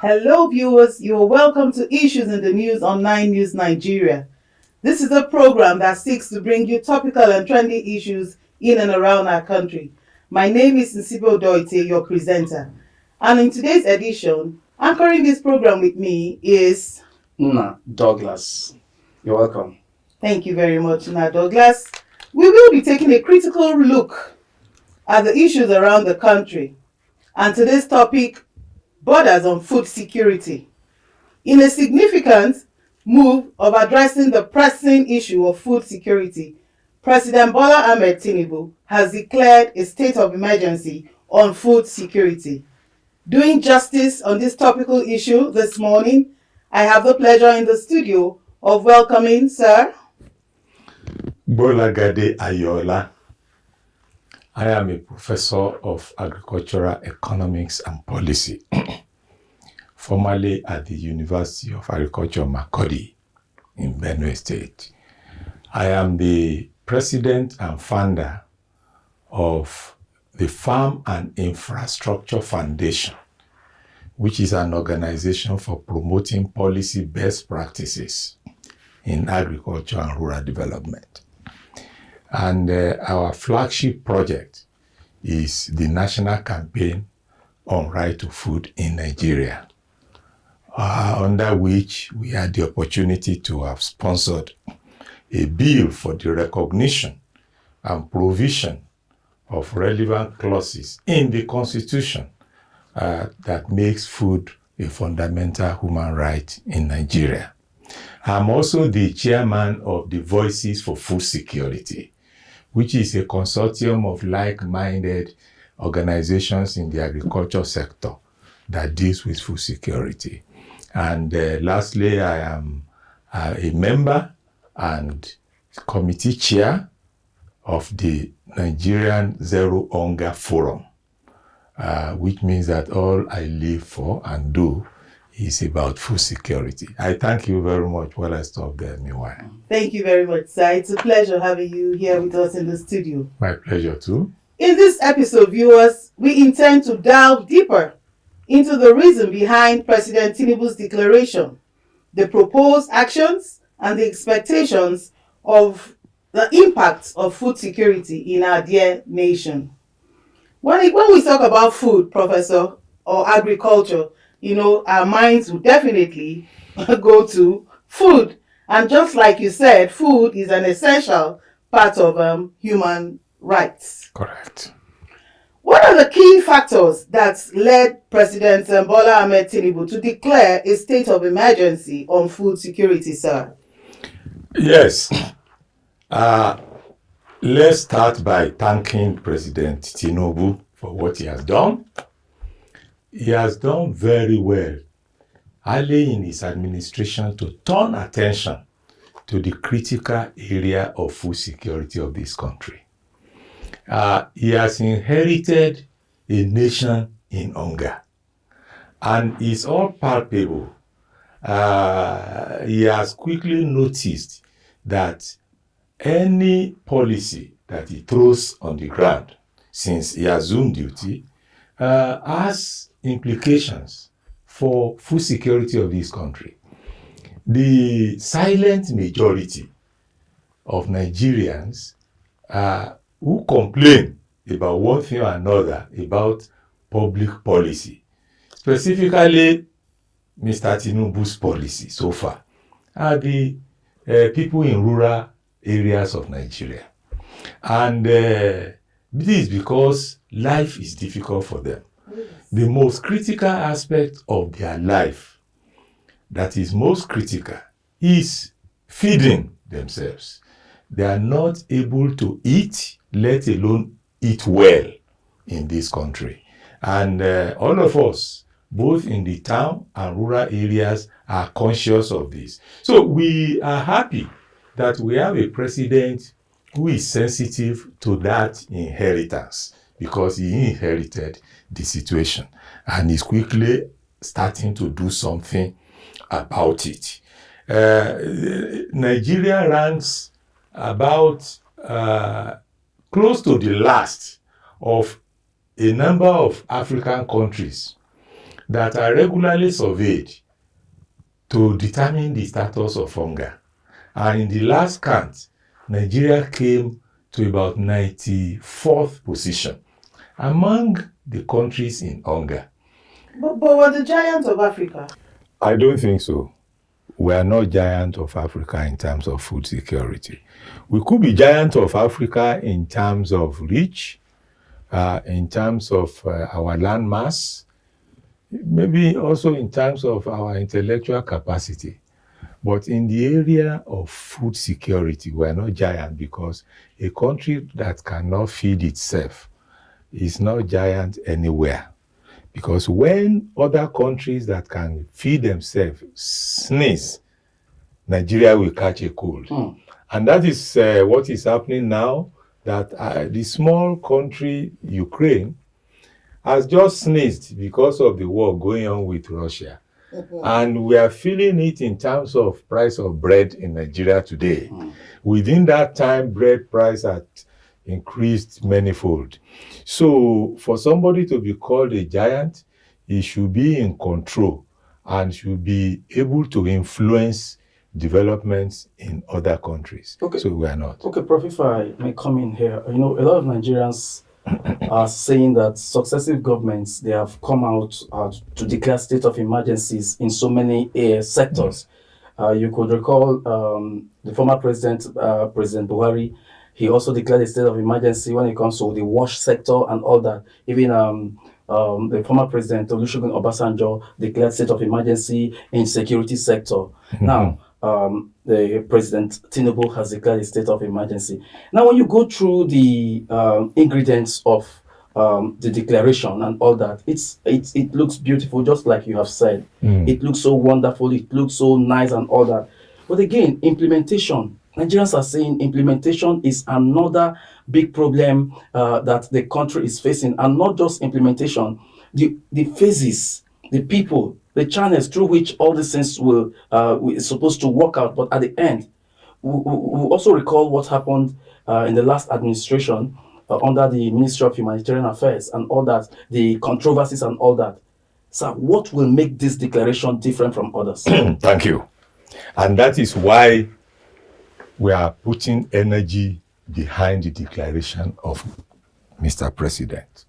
Hello, viewers. You are welcome to Issues in the News on 9 News Nigeria. This is a program that seeks to bring you topical and trendy issues in and around our country. My name is Nsibo Doite, your presenter. And in today's edition, anchoring this program with me is Nna Douglas. You're welcome. Thank you very much, Nna Douglas. We will be taking a critical look at the issues around the country. And today's topic borders on food security. In a significant move of addressing the pressing issue of food security, President Bola Ahmed Tinubu has declared a state of emergency on food security. Doing justice on this topical issue this morning, I have the pleasure in the studio of welcoming Sir Bolagade Ayola. I am a professor of agricultural economics and policy, formerly at the University of Agriculture, Makurdi in Benue State. I am the president and founder of the Farm and Infrastructure Foundation, which is an organization for promoting policy best practices in agriculture and rural development. And our flagship project is the National Campaign on Right to Food in Nigeria, under which we had the opportunity to have sponsored a bill for the recognition and provision of relevant clauses in the Constitution that makes food a fundamental human right in Nigeria. I'm also the chairman of the Voices for Food Security, which is a consortium of like-minded organizations in the agriculture sector that deals with food security. And lastly, I am a member and committee chair of the Nigerian Zero Hunger Forum, which means that all I live for and do is about food security. I thank you very much while I stop there meanwhile. Thank you very much, sir. It's a pleasure having you here with us in the studio. My pleasure too. In this episode, viewers, we intend to delve deeper into the reason behind President Tinubu's declaration, the proposed actions, and the expectations of the impact of food security in our dear nation. When we talk about food, Professor, or agriculture, our minds will definitely go to food. And just like you said, food is an essential part of human rights. Correct. What are the key factors that led President Bola Ahmed Tinubu to declare a state of emergency on food security, sir? Yes. Let's start by thanking President Tinubu for what he has done. He has done very well early in his administration to turn attention to the critical area of food security of this country. He has inherited a nation in hunger, and it's all palpable. He has quickly noticed that any policy that he throws on the ground since he assumed duty has implications for food security of this country. The silent majority of Nigerians who complain about one thing or another about public policy, specifically Mr. Tinubu's policy so far, are the people in rural areas of Nigeria. And this is because life is difficult for them. The most critical aspect of their life that is most critical is feeding themselves. They are not able to eat, let alone eat well in this country. And all of us, both in the town and rural areas, are conscious of this. So we are happy that we have a president who is sensitive to that inheritance, because he inherited the situation and is quickly starting to do something about it. Nigeria ranks about close to the last of a number of African countries that are regularly surveyed to determine the status of hunger. And in the last count, Nigeria came to about 94th position among the countries in hunger. But we're the giant of Africa. I don't think so. We are not giant of Africa in terms of food security. We could be giant of Africa in terms of reach, in terms of our land mass, maybe also in terms of our intellectual capacity. But in the area of food security, we are not giant, because a country that cannot feed itself is not giant anywhere. Because when other countries that can feed themselves sneeze, Nigeria will catch a cold. And that is what is happening now, that the small country, Ukraine, has just sneezed because of the war going on with Russia. And we are feeling it in terms of price of bread in Nigeria today. Within that time, bread price had increased manifold. So for somebody to be called a giant, he should be in control and should be able to influence developments in other countries. Okay. So we are not. Okay, Prof, if I may come in here, a lot of Nigerians are saying that successive governments, they have come out to declare state of emergencies in so many sectors. You could recall the former president, President Buhari, he also declared a state of emergency when it comes to the wash sector and all that. Even the former president, Olusegun Obasanjo, declared state of emergency in security sector. Now, the President Tinubu has declared a state of emergency. Now, when you go through the ingredients of the declaration and all that, it looks beautiful, just like you have said. It looks so wonderful, it looks so nice and all that. But again, implementation. Nigerians are saying implementation is another big problem that the country is facing, and not just implementation, the phases, the people, the channels through which all these things will is supposed to work out. But at the end, we also recall what happened in the last administration under the Ministry of Humanitarian Affairs and all that, the controversies and all that. So what will make this declaration different from others? Thank you. And that is why we are putting energy behind the declaration of Mr. President.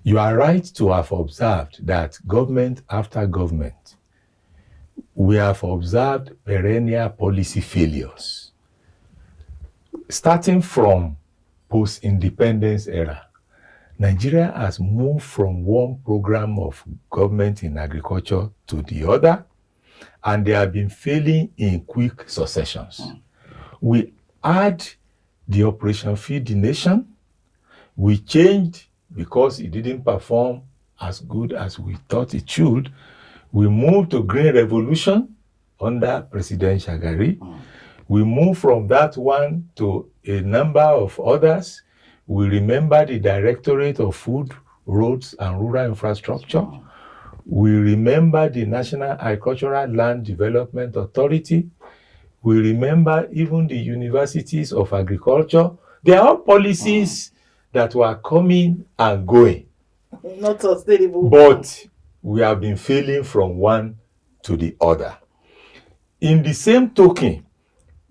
You are right to have observed that government after government, we have observed perennial policy failures. Starting from post-independence era, Nigeria has moved from one program of government in agriculture to the other, and they have been failing in quick successions. We had the Operation Feed the Nation. We changed because it didn't perform as good as we thought it should. We moved to Green Revolution under President Shagari. We moved from that one to a number of others. We remember the Directorate of Food, Roads and Rural Infrastructure. We remember the National Agricultural Land Development Authority. We remember even the universities of agriculture. They are all policies that were coming and going. Not sustainable. But we have been failing from one to the other. In the same token,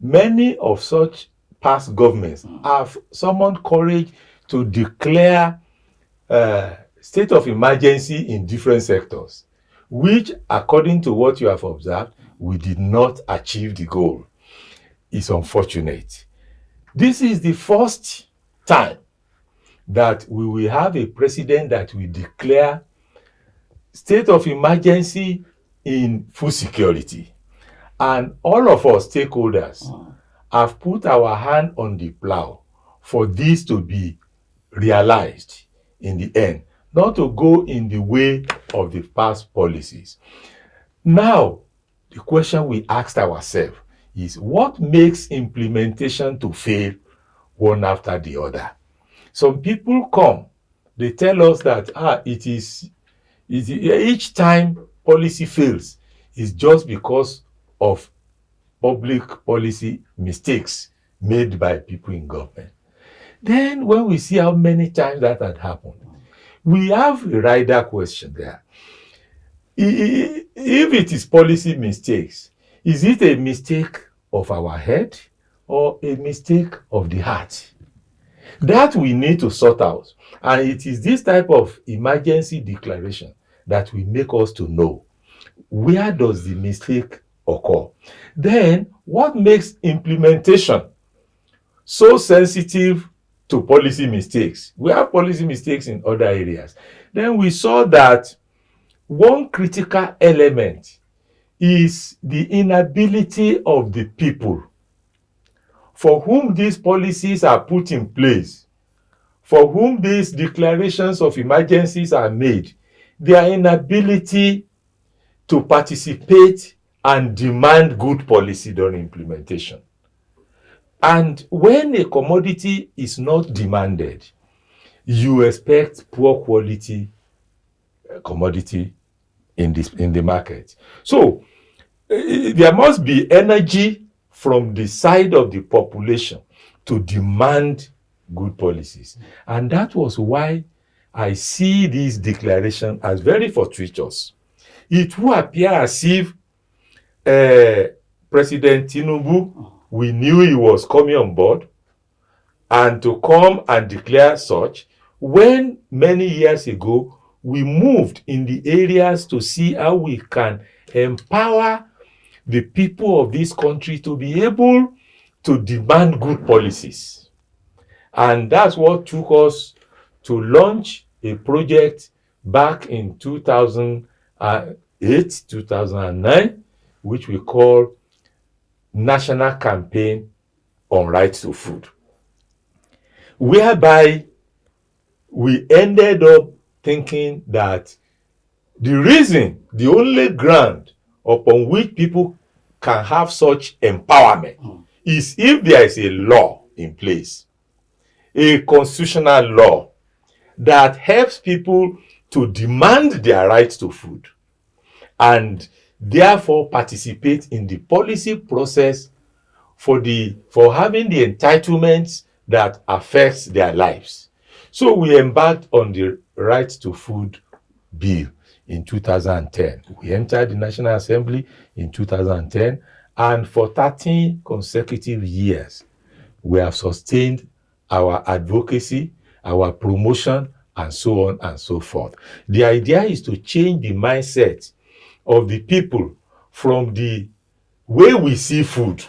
many of such past governments have summoned courage to declare state of emergency in different sectors, which, according to what you have observed, we did not achieve the goal. It's unfortunate. This is the first time that we will have a president that will declare state of emergency in food security. And all of us stakeholders have put our hand on the plow for this to be realized in the end, not to go in the way of the past policies. Now, the question we asked ourselves is, what makes implementation to fail one after the other? Some people come, they tell us that each time policy fails is just because of public policy mistakes made by people in government. Then when we see how many times that had happened, we have a rider question there. If it is policy mistakes, is it a mistake of our head or a mistake of the heart? That we need to sort out. And it is this type of emergency declaration that will make us to know where does the mistake occur. Then, what makes implementation so sensitive to policy mistakes? We have policy mistakes in other areas. Then we saw that one critical element is the inability of the people for whom these policies are put in place, for whom these declarations of emergencies are made, their inability to participate and demand good policy during implementation. And when a commodity is not demanded, you expect poor quality commodity in the market. So there must be energy from the side of the population to demand good policies. And that was why I see this declaration as very fortuitous. It will appear as if President Tinubu, we knew he was coming on board, and to come and declare such, when many years ago we moved in the areas to see how we can empower the people of this country to be able to demand good policies. And that's what took us to launch a project back in 2008, 2009, which we call National Campaign on Right to Food, whereby we ended up thinking that the only ground upon which people can have such empowerment is if there is a law in place, a constitutional law that helps people to demand their right to food and therefore participate in the policy process for having the entitlements that affects their lives. So we embarked on the Right to Food Bill in 2010. We entered the National Assembly in 2010, and for 13 consecutive years, we have sustained our advocacy, our promotion, and so on and so forth. The idea is to change the mindset of the people from the way we see food,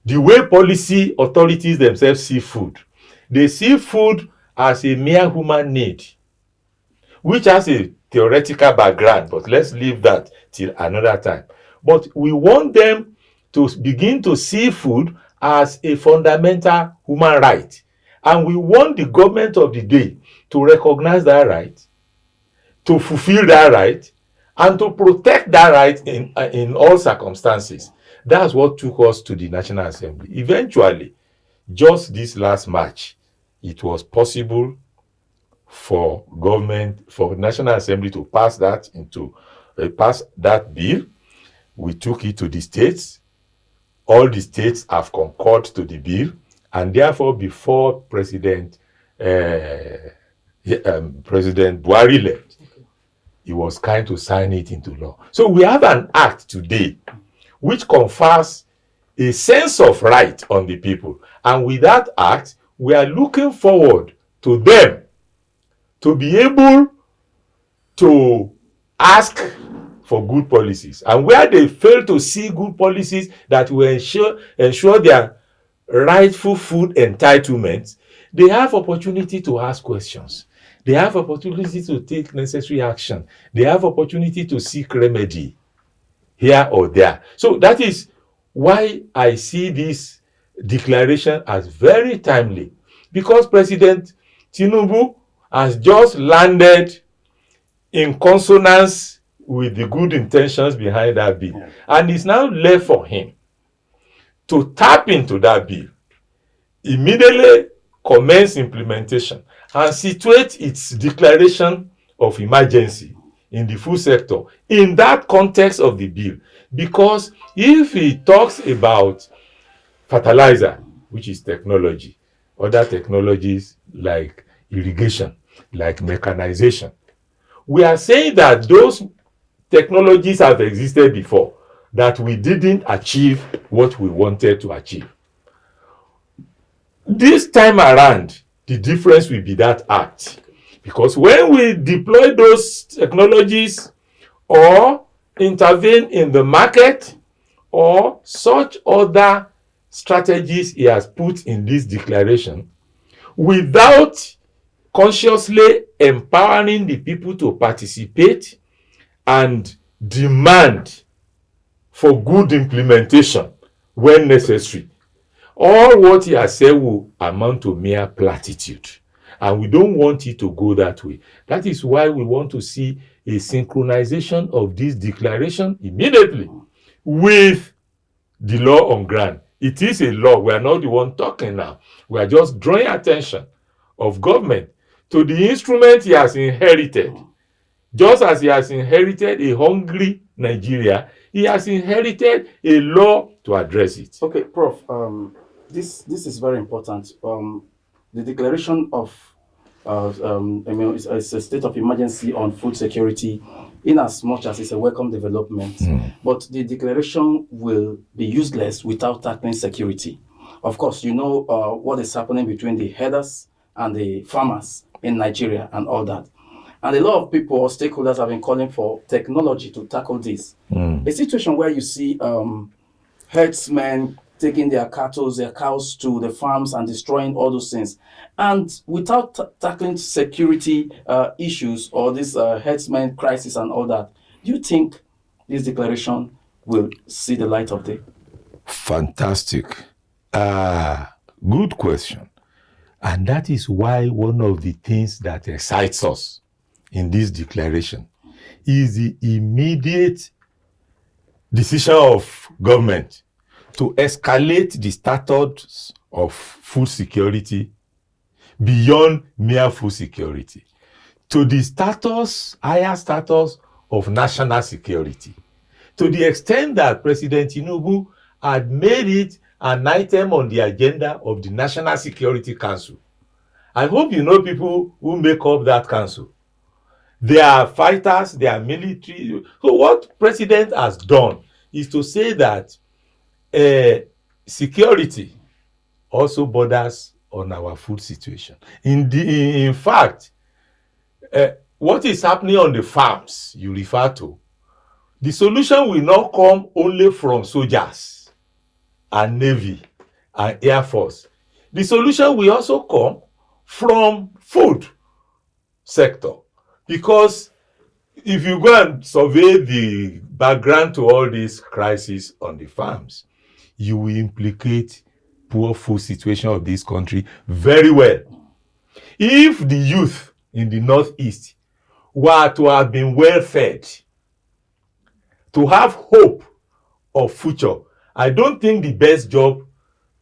the way policy authorities themselves see food. They see food as a mere human need, which has a theoretical background, but let's leave that till another time. But we want them to begin to see food as a fundamental human right. And we want the government of the day to recognize that right, to fulfill that right, and to protect that right in all circumstances. That's what took us to the National Assembly. Eventually, just this last March, it was possible for National Assembly to pass that bill. We took it to the states. All the states have concurred to the bill, and therefore, before President Buhari left, he was kind to sign it into law. So we have an act today which confers a sense of right on the people. And with that act, we are looking forward to them to be able to ask for good policies. And where they fail to see good policies that will ensure their rightful food entitlements, they have opportunity to ask questions. They have opportunity to take necessary action. They have opportunity to seek remedy here or there. So that is why I see this declaration as very timely, because President Tinubu has just landed in consonance with the good intentions behind that bill. Yeah. And it's now left for him to tap into that bill, immediately commence implementation, and situate its declaration of emergency in the food sector in that context of the bill. Because if he talks about fertilizer, which is technology, other technologies like irrigation, like mechanization, we are saying that those technologies have existed before that we didn't achieve what we wanted to achieve. This time around, the difference will be that act. Because when we deploy those technologies or intervene in the market or such other strategies he has put in this declaration, without consciously empowering the people to participate and demand for good implementation when necessary, all what he has said will amount to mere platitude. And we don't want it to go that way. That is why we want to see a synchronization of this declaration immediately with the law on ground. It is a law. We are not the one talking now. We are just drawing attention of government to the instrument he has inherited. Just as he has inherited a hungry Nigeria, he has inherited a law to address it. Okay, Prof. This is very important. The declaration of it's a state of emergency on food security, in as much as it's a welcome development, but the declaration will be useless without tackling security. Of course, you know what is happening between the herders and the farmers in Nigeria and all that. And a lot of people or stakeholders have been calling for technology to tackle this. A situation where you see herdsmen taking their cattle, their cows to the farms and destroying all those things. And without tackling security issues or this herdsmen crisis and all that, do you think this declaration will see the light of day? Fantastic. Good question. And that is why one of the things that excites us in this declaration is the immediate decision of government to escalate the status of food security beyond mere food security to the higher status of national security, to the extent that President Tinubu had made it an item on the agenda of the National Security Council. I hope you know people who make up that council. They are fighters, they are military. So what President has done is to say that security also borders on our food situation. In fact, what is happening on the farms you refer to, the solution will not come only from soldiers and Navy and Air Force. The solution will also come from food sector. Because if you go and survey the background to all these crises on the farms, you will implicate poor food situation of this country very well. If the youth in the Northeast were to have been well fed, to have hope of future, I don't think the best job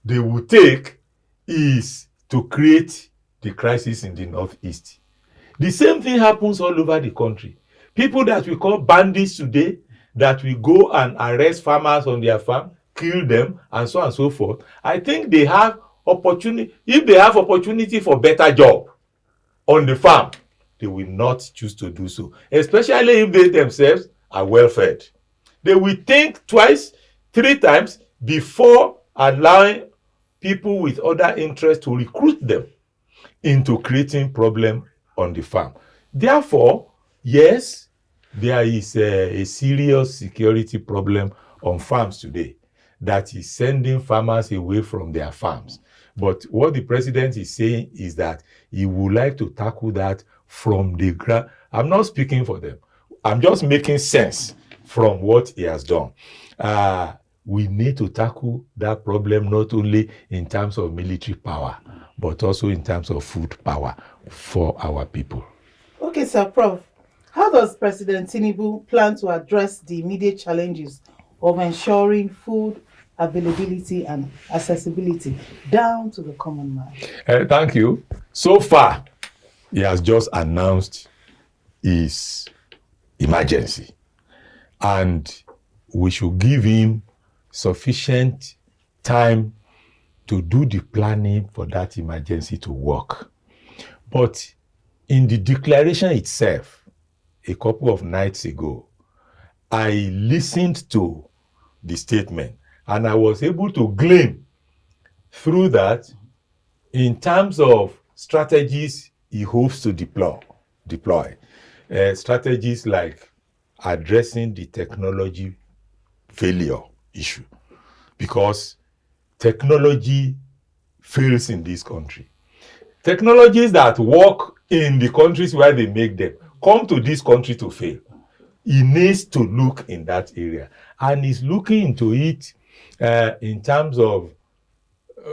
they would take is to create the crisis in the Northeast. The same thing happens all over the country. People that we call bandits today, that we go and arrest farmers on their farm, kill them, and so on and so forth. I think they have opportunity. If they have opportunity for better job on the farm, they will not choose to do so, especially if they themselves are well fed. They will think twice, 3 times before allowing people with other interests to recruit them into creating problem on the farm. Therefore, yes, there is a serious security problem on farms today that is sending farmers away from their farms. But what the president is saying is that he would like to tackle that from the ground. I'm not speaking for them. I'm just making sense from what he has done. We need to tackle that problem not only in terms of military power, but also in terms of food power for our people. Okay, Sir Prof. How does President Tinubu plan to address the immediate challenges of ensuring food availability and accessibility down to the common man? Thank you. So far, he has just announced his emergency, and we should give him sufficient time to do the planning for that emergency to work. But in the declaration itself, a couple of nights ago, I listened to the statement and I was able to glean through that in terms of strategies he hopes to deploy. Strategies like addressing the technology failure issue, because technology fails in this country. Technologies that work in the countries where they make them come to this country to fail. He needs to look in that area, and he's looking into it in terms of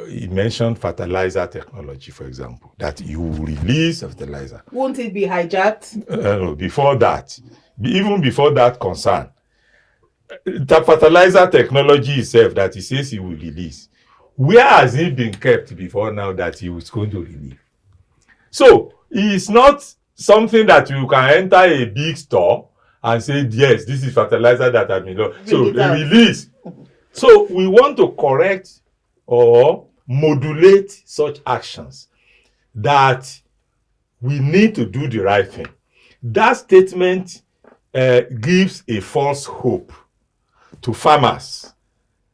he mentioned fertilizer technology, for example, that you release fertilizer. Won't it be hijacked? No, before that, even before that concern, the fertilizer technology itself that he says he will release, where has it been kept before now that he was going to release? So it's not something that you can enter a big store and say, yes, this is fertilizer that has been lost. So they release. So we want to correct or modulate such actions that we need to do the right thing. That statement gives a false hope to farmers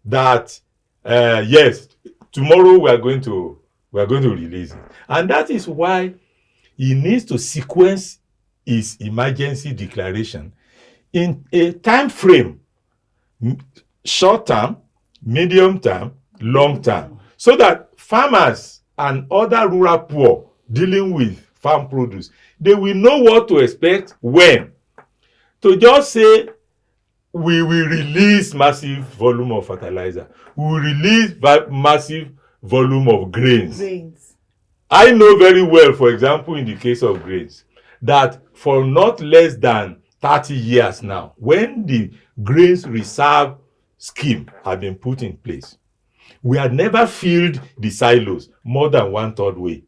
that yes, tomorrow we are going to release it, and that is why he needs to sequence his emergency declaration in a time frame, short term, medium term, long term, so that farmers and other rural poor dealing with farm produce, they will know what to expect when. To just say we will release massive volume of fertilizer, we will release massive volume of grains. I know very well, for example, in the case of grains, that for not less than 30 years now, when the grains reserve scheme had been put in place, we had never filled the silos more than 1/3 way.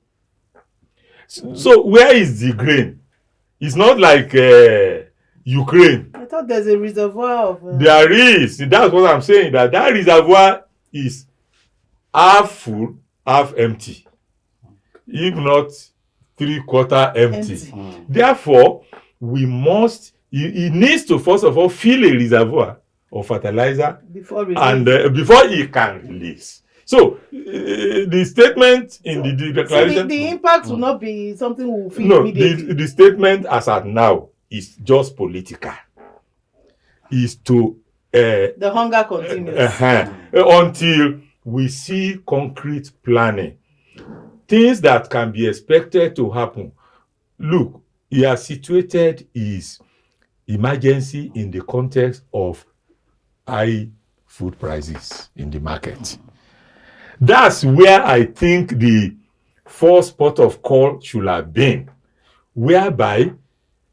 So where is the grain? It's not like Ukraine. I thought there's a reservoir of... There is. That's what I'm saying, that reservoir is half full, half empty. If not 3/4 empty. Therefore, we must, he needs to first of all fill a reservoir of fertilizer before he can release. So the statement in the declaration... So the impact will not be something we will feel immediately. No, the statement as at now is just political. Is to... the hunger continues. Until we see concrete planning. Things that can be expected to happen. Look, he has situated his emergency in the context of high food prices in the market. That's where I think the first port of call should have been, whereby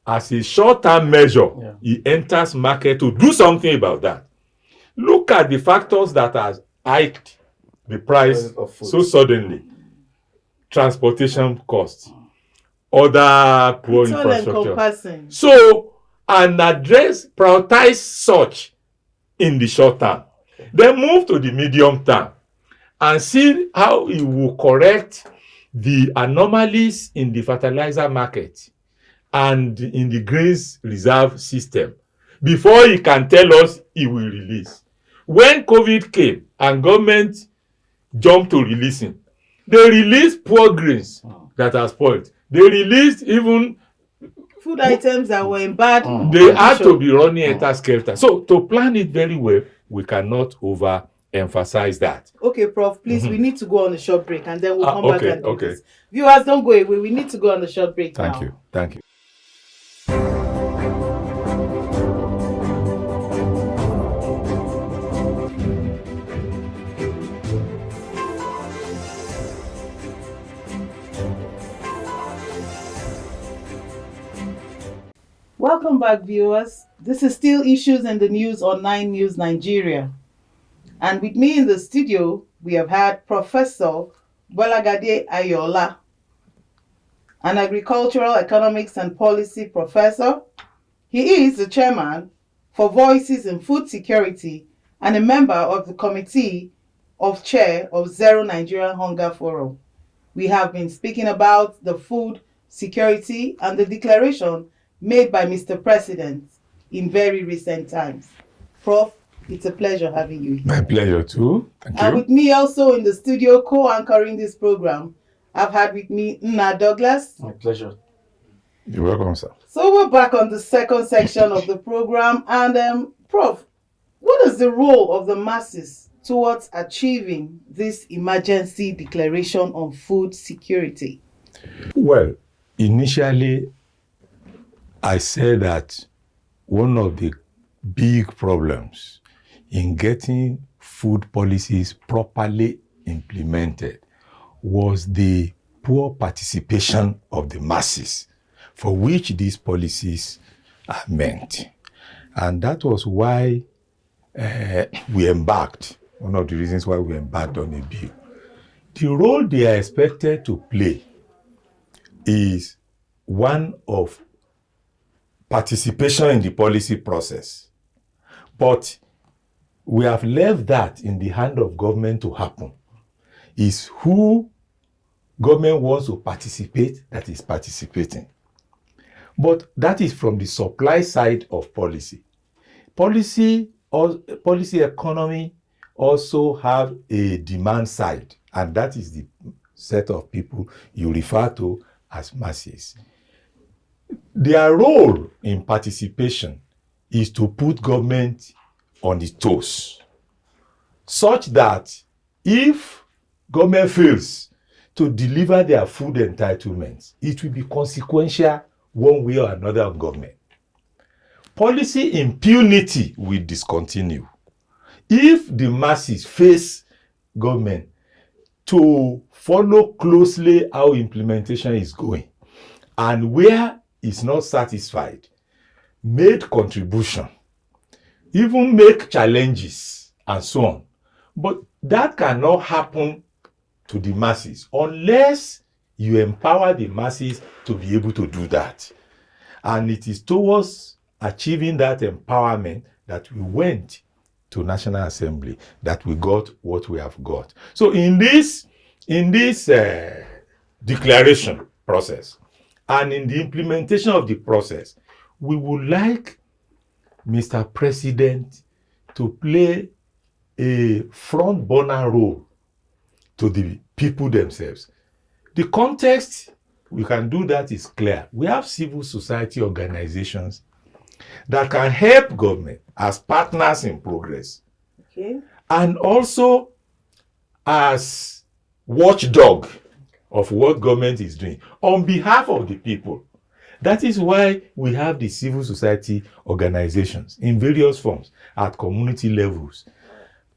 as a short-term measure, he enters market to do something about that. Look at the factors that has hiked the price so suddenly. Transportation costs, other poor infrastructure. So, and prioritize such in the short term. Then move to the medium term and see how it will correct the anomalies in the fertilizer market and in the grains reserve system before he can tell us he will release. When COVID came and government jumped to releasing, they released poor grains that are spoiled. They released even food items that were in bad They had to be running enter-skelter. So to plan it very well, we cannot overemphasize that. Okay, Prof, please, we need to go on a short break and then we'll come back and do this. Viewers, don't go away. We need to go on a short break now. Thank you. Welcome back, viewers. This is still Issues in the News on 9 News Nigeria. And with me in the studio, we have had Professor Bola Ahmed Tinubu, an agricultural economics and policy professor. He is the chairman for Voices in Food Security and a member of the committee of chair of Zero Nigerian Hunger Forum. We have been speaking about the food security and the declaration made by Mr. President in very recent times. Prof, it's a pleasure having you here. My pleasure too. Thank And you. with me also in the studio co-anchoring this program, I've had with me Nna Douglas. My pleasure. You're welcome, sir. So we're back on the second section of the program. And Prof, what is the role of the masses towards achieving this emergency declaration on food security? Well, initially, I said that one of the big problems in getting food policies properly implemented was the poor participation of the masses for which these policies are meant. And that was why we embarked, one of the reasons why we embarked on a bill. The role they are expected to play is one of participation in the policy process. But we have left that in the hand of government to happen. Is who government wants to participate that is participating. But that is from the supply side of policy. Policy economy also have a demand side, and that is the set of people you refer to as masses. Their role in participation is to put government on its toes, such that if government fails to deliver their food entitlements, it will be consequential one way or another on government. Policy impunity will discontinue. If the masses face government to follow closely how implementation is going, and where it's not satisfied, made contribution, even make challenges, and so on. But that cannot happen to the masses unless you empower the masses to be able to do that. And it is towards achieving that empowerment that we went to National Assembly, that we got what we have got. So in this declaration process and in the implementation of the process, we would like Mr. President to play a front burner role to the people themselves. The context we can do that is clear. We have civil society organizations that can help government as partners in progress. Okay. And also as watchdog of what government is doing on behalf of the people. That is why we have the civil society organizations in various forms, at community levels,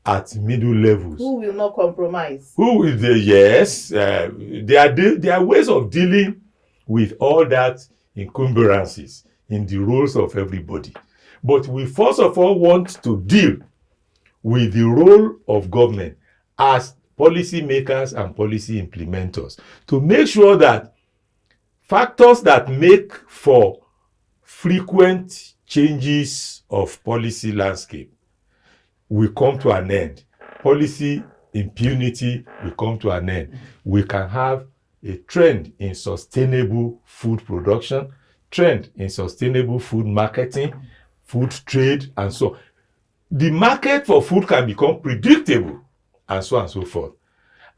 at middle levels. Who will not compromise? Who is the, yes, there are ways of dealing with all that encumbrances in the roles of everybody. But we first of all want to deal with the role of government as policy makers and policy implementers to make sure that factors that make for frequent changes of policy landscape will come to an end. Policy impunity will come to an end. We can have a trend in sustainable food production, trend in sustainable food marketing, food trade, and so on. The market for food can become predictable, and so on and so forth.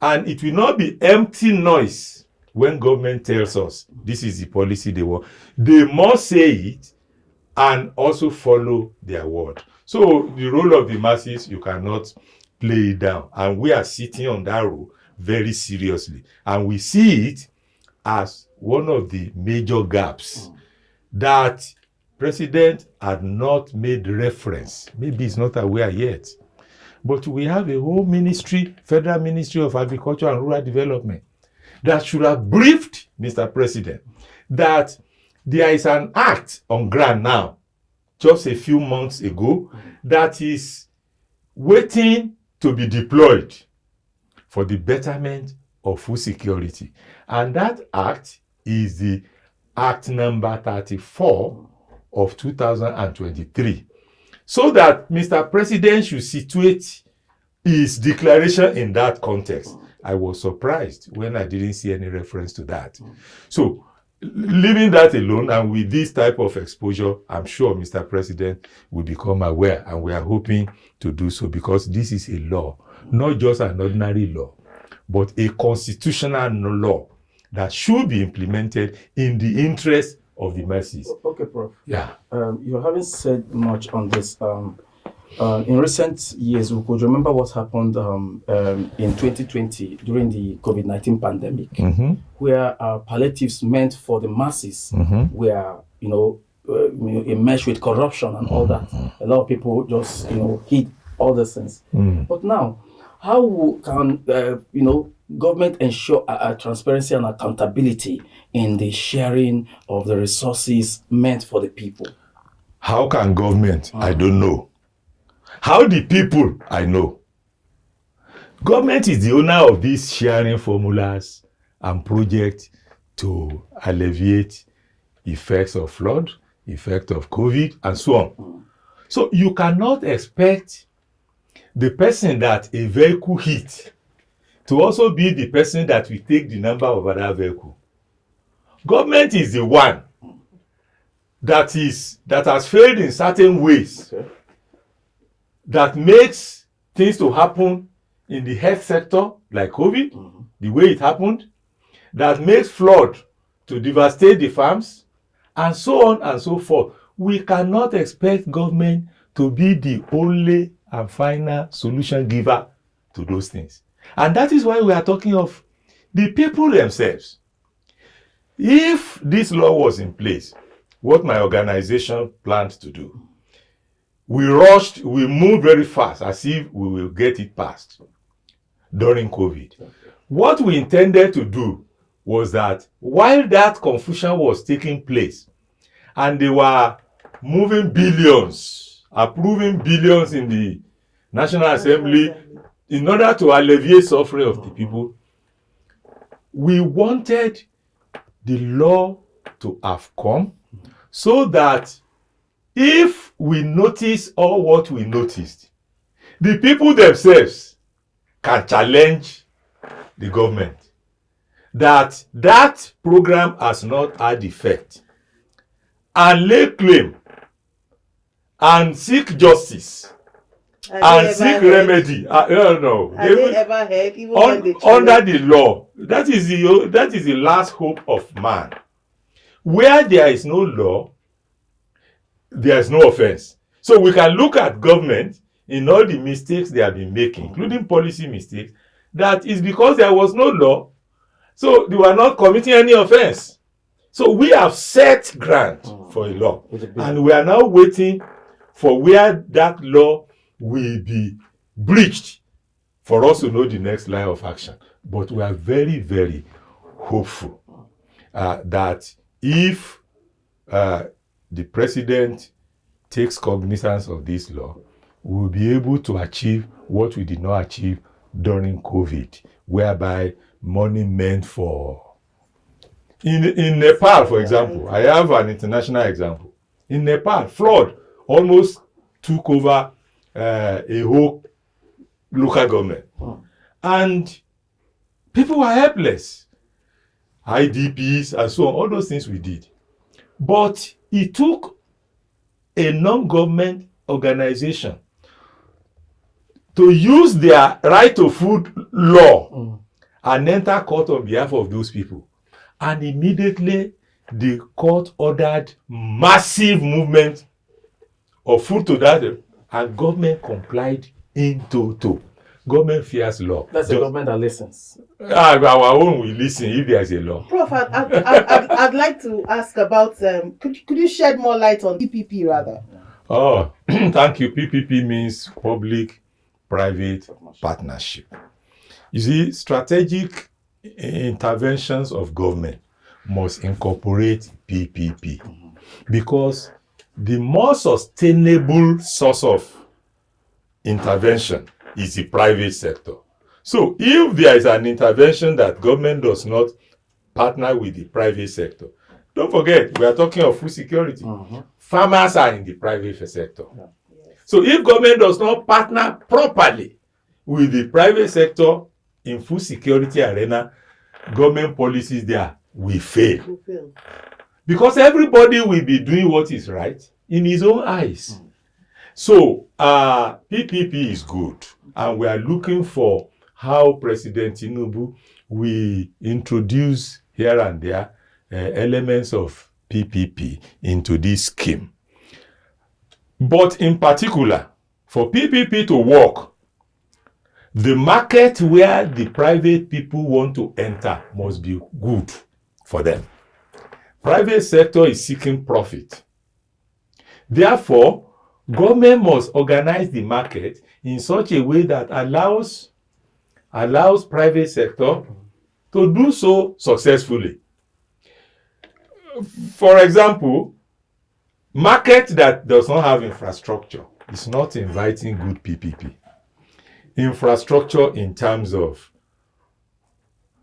And it will not be empty noise when government tells us this is the policy they want. They must say it and also follow their word. So the role of the masses, you cannot play it down. And we are sitting on that role very seriously. And we see it as one of the major gaps that President had not made reference. Maybe he's not aware yet. But we have a whole ministry, Federal Ministry of Agriculture and Rural Development, that should have briefed Mr. President that there is an act on ground now, just a few months ago, that is waiting to be deployed for the betterment of food security. And that act is the Act number 34 of 2023. So that Mr. President should situate his declaration in that context. I was surprised when I didn't see any reference to that. So leaving that alone, and with this type of exposure, I'm sure Mr. President will become aware, and we are hoping to do so, because this is a law, not just an ordinary law, but a constitutional law that should be implemented in the interest of the masses. Okay, Prof. Yeah. You haven't said much on this. In recent years, we could remember what happened in 2020 during the COVID-19 pandemic, where palliatives meant for the masses were, enmeshed with corruption and all that. A lot of people just, hid all these things. But now, how can, government ensure transparency and accountability in the sharing of the resources meant for the people? How can government? I don't know. How the people? I know. Government is the owner of these sharing formulas and projects to alleviate effects of flood, effect of COVID, and so on. So you cannot expect the person that a vehicle hit to also be the person that will take the number of other vehicle. Government is the one that has failed in certain ways, that makes things to happen in the health sector, like COVID, the way it happened, that makes flood to devastate the farms, and so on and so forth. We cannot expect government to be the only and final solution giver to those things. And that is why we are talking of the people themselves. If this law was in place, what my organization planned to do, we moved very fast as if we will get it passed during COVID. What we intended to do was that while that confusion was taking place and they were moving billions, approving billions in the National Assembly in order to alleviate suffering of the people, we wanted the law to have come so that if we notice all what we noticed, the people themselves can challenge the government that program has not had effect, and lay claim and seek justice and seek remedy. No. Have they ever heard, even when they under the law? That is the last hope of man. Where there is no law, there is no offense. So we can look at government in all the mistakes they have been making, including policy mistakes, that is because there was no law, so they were not committing any offense. So we have set ground for a law, and we are now waiting for where that law will be breached for us to know the next line of action. But we are very, very hopeful that if the president takes cognizance of this law, we will be able to achieve what we did not achieve during COVID, whereby money meant for... In Nepal, for example, I have an international example. In Nepal, flood almost took over a whole local government. And people were helpless. IDPs and so on, all those things we did. But it took a non-government organization to use their right to food law and enter court on behalf of those people. And immediately the court ordered massive movement of food to that, and government complied in toto. Government fears law. That's a government that listens. Our own will listen if there is a law. Prof, I'd like to ask about, could you shed more light on PPP rather? Oh, thank you. PPP means public-private partnership. You see, strategic interventions of government must incorporate PPP because the more sustainable source of intervention is the private sector. So if there is an intervention that government does not partner with the private sector, don't forget, we are talking of food security. Farmers are in the private sector. So if government does not partner properly with the private sector in food security arena, government policies there we fail. Who fail? Because everybody will be doing what is right in his own eyes. So PPP is good, and we are looking for how President Tinubu will introduce here and there elements of PPP into this scheme. But in particular, for PPP to work, the market where the private people want to enter must be good for them. Private sector is seeking profit. Therefore, government must organize the market in such a way that allows private sector to do so successfully. For example, market that does not have infrastructure is not inviting good PPP. Infrastructure in terms of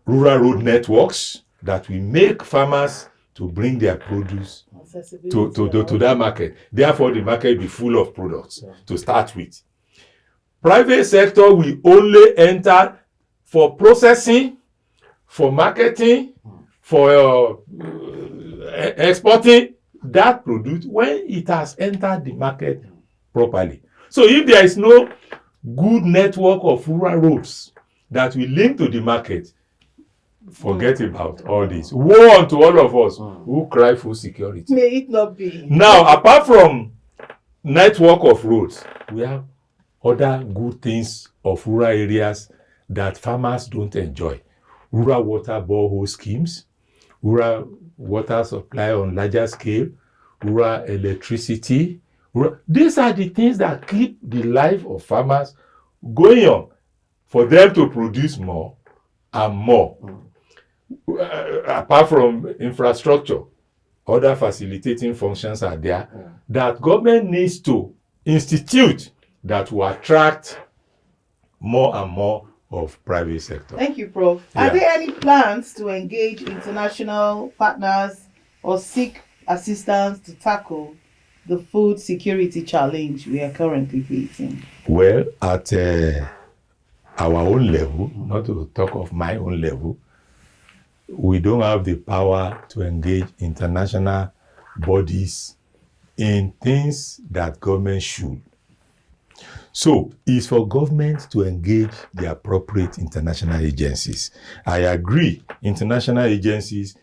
rural road networks that will make farmers to bring their produce to that market. Therefore, the market will be full of products to start with. Private sector will only enter for processing, for marketing, for exporting that produce when it has entered the market properly. So if there is no good network of rural roads that will link to the market, forget about all this. Woe unto all of us who cry for security. May it not be. Now, apart from network of roads, we have other good things of rural areas that farmers don't enjoy. Rural water borehole schemes, rural water supply on larger scale, rural electricity. These are the things that keep the life of farmers going on for them to produce more and more. Apart from infrastructure, other facilitating functions are there that government needs to institute that will attract more and more of private sector. Thank you, Prof. Are there any plans to engage international partners or seek assistance to tackle the food security challenge we are currently facing? Well, at our own level, not to talk of my own level, we don't have the power to engage international bodies in things that government should. So it's for government to engage the appropriate international agencies. I agree, international agencies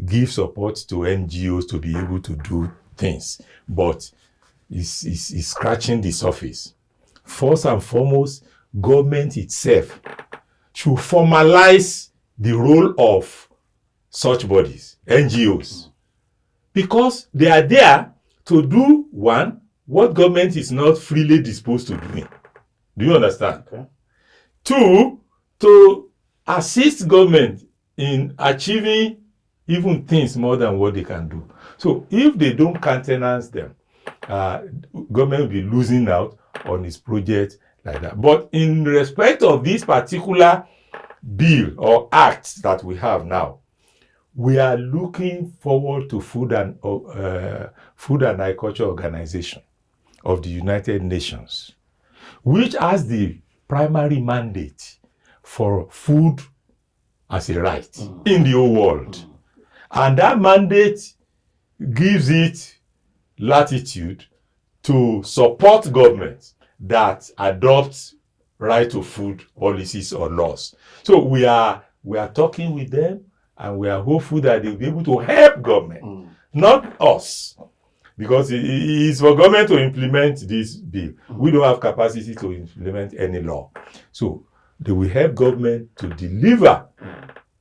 give support to NGOs to be able to do things, but it's scratching the surface. First and foremost, government itself should formalize the role of such bodies, NGOs, because they are there to do one, what government is not freely disposed to doing. Do you understand? Okay. Two, to assist government in achieving even things more than what they can do. So if they don't countenance them, government will be losing out on its project like that. But in respect of this particular bill or act that we have now, we are looking forward to Food and Agriculture Organization of the United Nations, which has the primary mandate for food as a right in the whole world. And that mandate gives it latitude to support governments that adopt right to food policies or laws. So we are talking with them, and we are hopeful that they'll be able to help government, not us, because it is for government to implement this bill. We don't have capacity to implement any law. So they will help government to deliver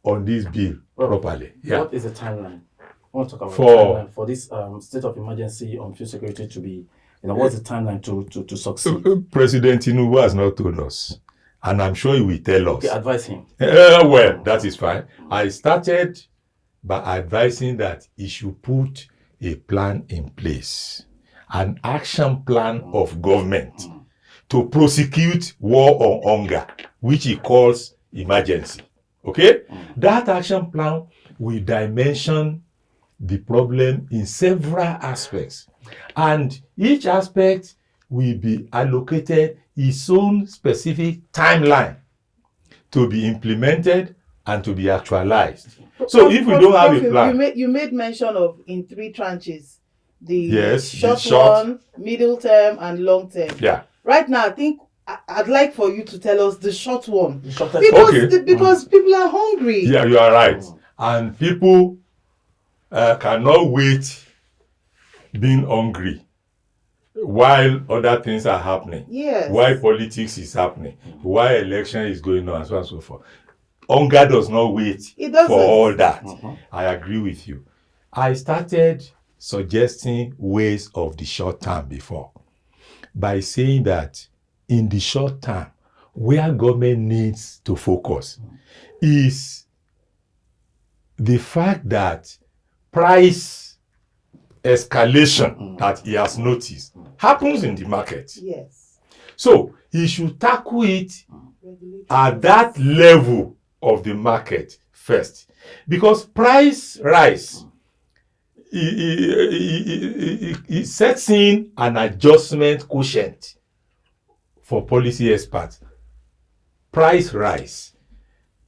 on this bill properly. What is the timeline? I want to talk about the timeline for this state of emergency on food security to be, what's the timeline to succeed? President Tinubu has not told us, and I'm sure he will tell us. Okay, advise him. Well, that is fine. I started by advising that he should put a plan in place, an action plan of government to prosecute war on hunger, which he calls emergency. Okay? That action plan will dimension the problem in several aspects, and each aspect will be allocated its own specific timeline to be implemented and to be actualized. So if we don't have a plan, you made mention of in 3 tranches, the yes, short, the short one, middle term, and long term. Yeah. Right now, I think I'd like for you to tell us the short one. The shortest Because, Okay. because people are hungry. Yeah, you are right. And people cannot wait being hungry while other things are happening. Yes. While politics is happening. While election is going on, and so on and so forth. Hunger does not wait It doesn't. for all that. I agree with you. I started suggesting ways of the short term before by saying that in the short term, where government needs to focus is the fact that price escalation that he has noticed happens in the market. Yes. So he should tackle it at that level of the market first, because price rise it sets in an adjustment quotient for policy experts. Price rise.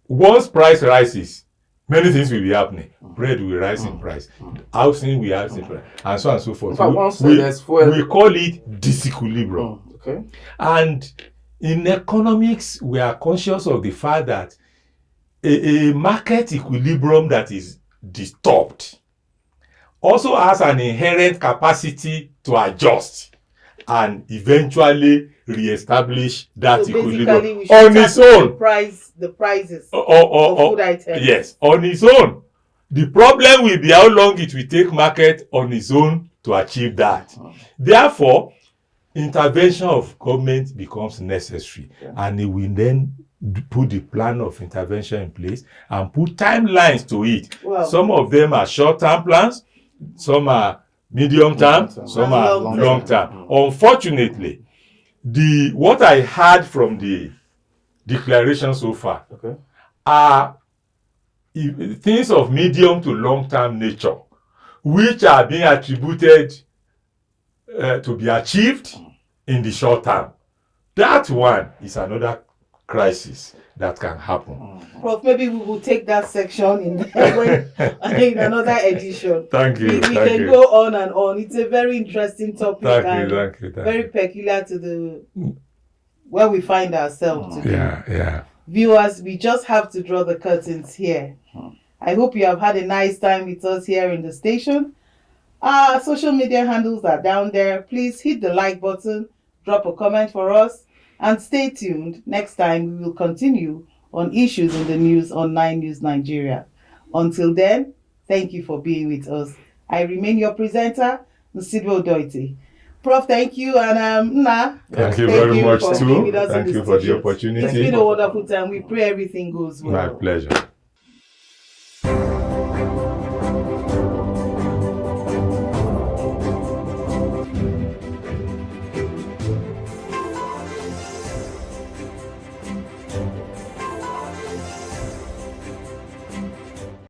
Once price rises, many things will be happening. Bread will rise in price, housing will rise in price, and so on and so forth. We call it disequilibrium. Okay. And in economics, we are conscious of the fact that a market equilibrium that is disturbed also has an inherent capacity to adjust and eventually re-establish that So equilibrium we should on its own. The prices of food items. Yes, on its own. The problem will be how long it will take market on its own to achieve that. Therefore, intervention of government becomes necessary, and it will then put the plan of intervention in place and put timelines to it. Wow. Some of them are short-term plans, some are medium-term, some are long-term. Unfortunately, what I heard from the declaration so far are things of medium to long-term nature, which are being attributed to be achieved in the short term. That one is another crisis that can happen. Prof, maybe we will take that section in another edition. Thank you. We can go on and on. It's a very interesting topic. Thank you. Very peculiar to where we find ourselves today. Yeah. Viewers, we just have to draw the curtains here. I hope you have had a nice time with us here in the station. Our social media handles are down there. Please hit the like button, drop a comment for us, and stay tuned. Next time, we will continue on issues in the news on 9 News Nigeria. Until then, thank you for being with us. I remain your presenter, Nsido Doity. Prof, thank you, and Nna. Thank you very much too. Thank you for the opportunity. It's been a wonderful time. We pray everything goes well. My pleasure.